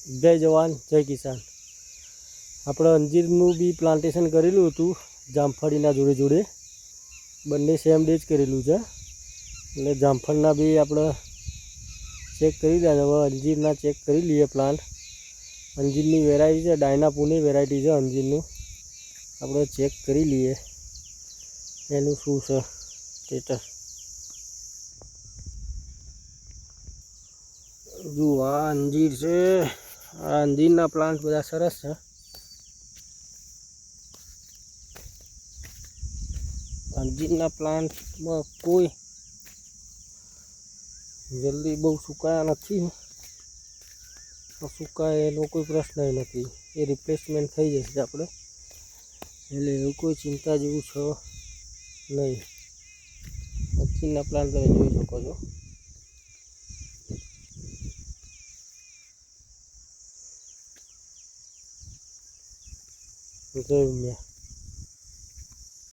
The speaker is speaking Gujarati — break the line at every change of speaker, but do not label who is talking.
જય જવાન જય કિસાન। આપણે અંજીરનું બી પ્લાન્ટેશન કરેલું હતું જામફળીના જોડે જોડે, બંને સેમ ડે જ કરેલું છે। એટલે જામફળના બી આપણે ચેક કરી દે। હવે અંજીરના ચેક કરી લઈએ પ્લાન્ટ। અંજીરની વેરાયટી છે ડાયનાપુની વેરાયટી છે અંજીરનું, આપણે ચેક કરી લઈએ એનું શું છે સ્ટેટસ। જો આ અંજીર છે, આ અંજીરના પ્લાન્ટ બધા સરસ છે। અંજીરના પ્લાન્ટમાં કોઈ જલ્દી બહુ સુકાયા નથી, સુકાય એનો કોઈ પ્રશ્ન નથી, એ રિપ્લેસમેન્ટ થઈ જશે આપણે, એટલે એવું કોઈ ચિંતા જેવું છે નહીં। અંજીરના પ્લાન્ટ તમે જોઈ શકો છો। જોયું મેં।